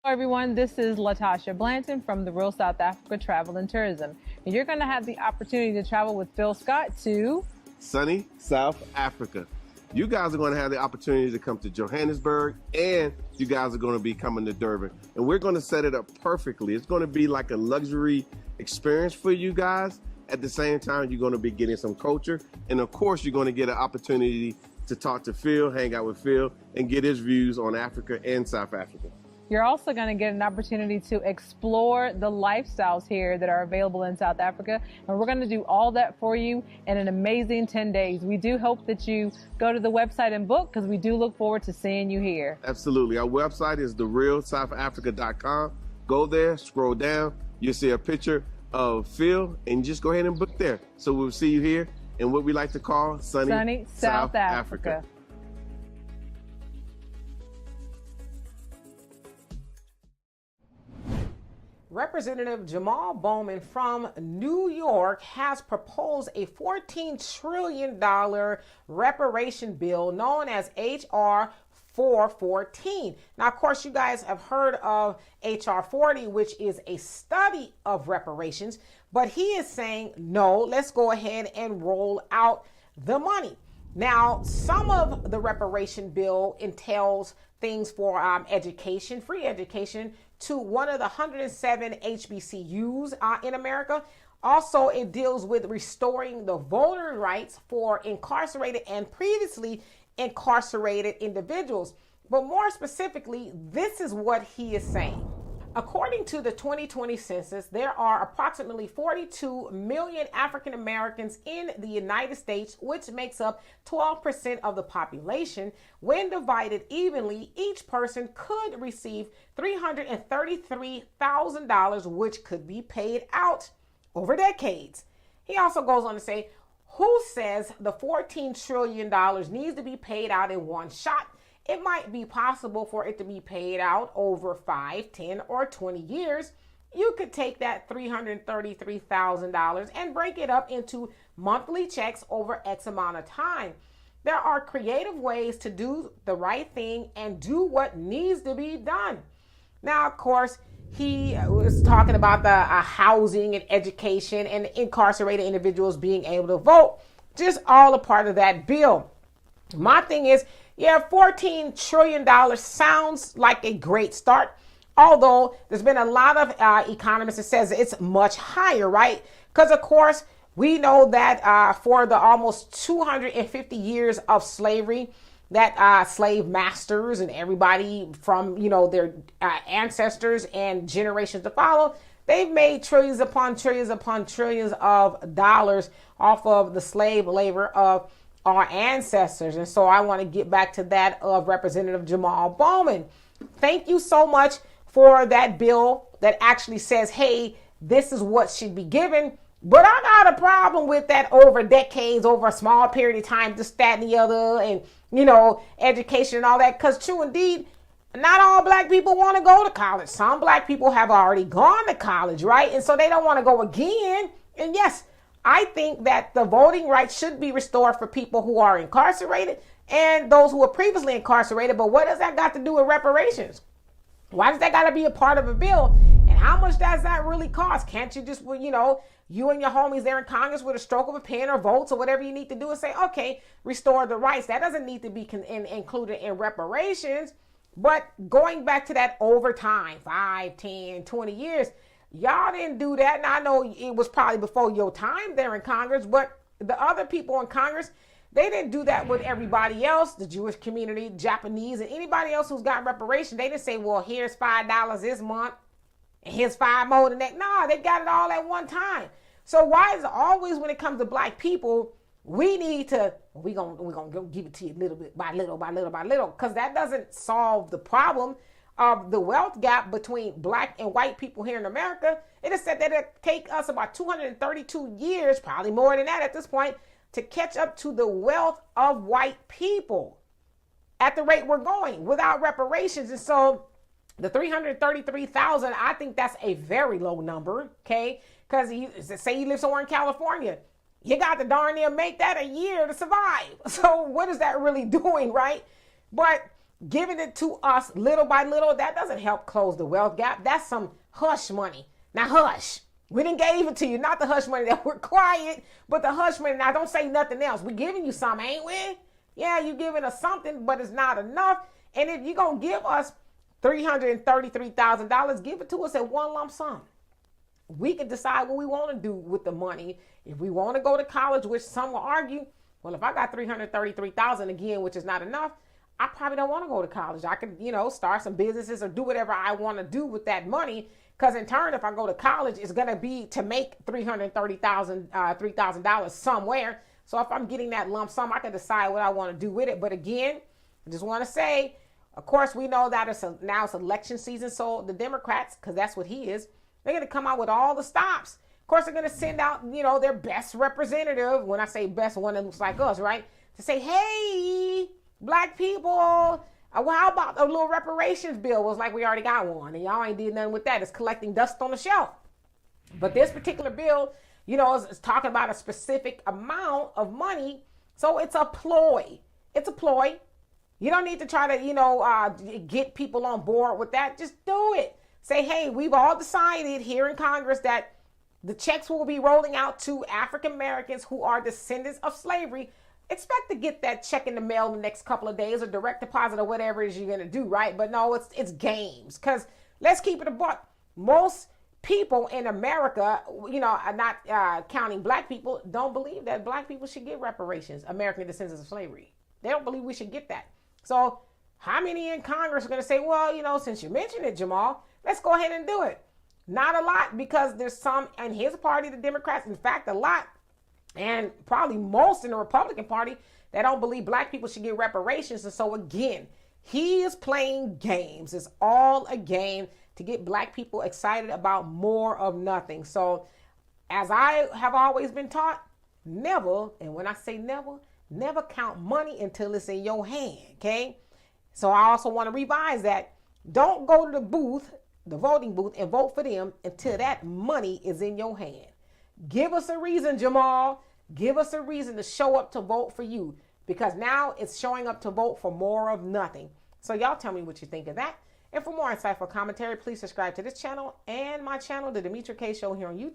Hello everyone, this is Latasha Blanton from the Real South Africa Travel and Tourism. And you're going to have the opportunity to travel with Phil Scott to sunny South Africa. You guys are going to have the opportunity to come to Johannesburg, and you guys are going to be coming to Durban. And we're going to set it up perfectly. It's going to be like a luxury experience for you guys. At the same time, you're going to be getting some culture. And of course, you're going to get an opportunity to talk to Phil, hang out with Phil, and get his views on Africa and South Africa. You're also going to get an opportunity to explore the lifestyles here that are available in South Africa. And we're going to do all that for you in an amazing 10 days. We do hope that you go to the website and book, because we do look forward to seeing you here. Absolutely. Our website is therealsouthafrica.com. Go there, scroll down. You'll see a picture of Phil, and just go ahead and book there. So we'll see you here in what we like to call sunny South Africa. Representative Jamaal Bowman from New York has proposed a $14 trillion reparation bill known as H.R. 414. Now, of course, you guys have heard of H.R. 40, which is a study of reparations, but he is saying, no, let's go ahead and roll out the money. Now, some of the reparation bill entails things for education, free education, to one of the 107 HBCUs in America. Also, it deals with restoring the voting rights for incarcerated and previously incarcerated individuals. But more specifically, this is what he is saying. According to the 2020 census, there are approximately 42 million African Americans in the United States, which makes up 12% of the population. When divided evenly, each person could receive $333,000, which could be paid out over decades. He also goes on to say, who says the $14 trillion needs to be paid out in one shot? It might be possible for it to be paid out over 5, 10, or 20 years. You could take that $333,000 and break it up into monthly checks over X amount of time. There are creative ways to do the right thing and do what needs to be done. Now, of course, he was talking about the housing and education and incarcerated individuals being able to vote. Just all a part of that bill. My thing is, yeah, $14 trillion sounds like a great start, although there's been a lot of economists that says it's much higher, right? Because, of course, we know that for the almost 250 years of slavery, that slave masters and everybody from, their ancestors and generations to follow, they've made trillions upon trillions upon trillions of dollars off of the slave labor of our ancestors. And so I want to get back to that of Representative Jamaal Bowman. Thank you so much for that bill that actually says, hey, this is what should be given. But I got a problem with that over decades, over a small period of time, this, that, and the other, and, education and all that. Because true indeed, not all black people want to go to college. Some black people have already gone to college, right? And so they don't want to go again. And yes, I think that the voting rights should be restored for people who are incarcerated and those who were previously incarcerated. But what does that got to do with reparations? Why does that got to be a part of a bill? And how much does that really cost? Can't you just, you and your homies there in Congress with a stroke of a pen or votes or whatever you need to do and say, okay, restore the rights. That doesn't need to be included in reparations. But going back to that over time, 5, 10, 20 years, y'all didn't do that. And I know it was probably before your time there in Congress, but the other people in Congress, they didn't do that with everybody else, the Jewish community, Japanese, and anybody else who's got reparation. They didn't say, well, here's $5 this month and here's 5 more than that. No, they got it all at one time. So why is it always when it comes to black people, we need to, we're gonna give it to you little bit by little by little by little, because that doesn't solve the problem of the wealth gap between black and white people here in America. It is said that it take us about 232 years, probably more than that at this point, to catch up to the wealth of white people at the rate we're going without reparations. And so the 333,000, I think that's a very low number, okay? Because say you live somewhere in California, you got to darn near make that a year to survive. So what is that really doing, right? But giving it to us little by little, that doesn't help close the wealth gap. That's some hush money. Now hush. We didn't gave it to you, not the hush money that we're quiet, but the hush money. Now don't say nothing else. We're giving you some, ain't we? Yeah, you're giving us something, but it's not enough. And if you're going to give us $333,000, give it to us at one lump sum. We can decide what we want to do with the money. If we want to go to college, which some will argue, well, if I got $333,000 again, which is not enough, I probably don't want to go to college. I could, start some businesses or do whatever I want to do with that money. Because in turn, if I go to college, it's going to be to make $3,000 somewhere. So if I'm getting that lump sum, I can decide what I want to do with it. But again, I just want to say, of course, we know that now it's election season. So the Democrats, because that's what he is, they're going to come out with all the stops. Of course, they're going to send out, their best representative. When I say best, one that looks like us, right? To say, hey, black people, well, how about a little reparations bill? Was like we already got one, and y'all ain't did nothing with that. It's collecting dust on the shelf. But this particular bill, is talking about a specific amount of money. So it's a ploy. It's a ploy. You don't need to try to, get people on board with that. Just do it. Say, hey, we've all decided here in Congress that the checks will be rolling out to African Americans who are descendants of slavery. Expect to get that check in the mail in the next couple of days or direct deposit or whatever it is you're going to do, right? But no, it's games. Because let's keep it a buck. Most people in America, not counting black people, don't believe that black people should get reparations, American descendants of slavery. They don't believe we should get that. So how many in Congress are going to say, well, since you mentioned it, Jamaal, let's go ahead and do it? Not a lot, because there's some in his party, the Democrats, in fact, a lot, and probably most in the Republican Party, that don't believe black people should get reparations. And so again, he is playing games. It's all a game to get black people excited about more of nothing. So as I have always been taught, never, and when I say never, never count money until it's in your hand, okay? So I also want to revise that. Don't go to the booth, the voting booth, and vote for them until that money is in your hand. Give us a reason, Jamaal. Give us a reason to show up to vote for you, because now it's showing up to vote for more of nothing. So y'all tell me what you think of that. And for more insightful commentary, please subscribe to this channel and my channel, The Demetra Kaye Show, here on YouTube.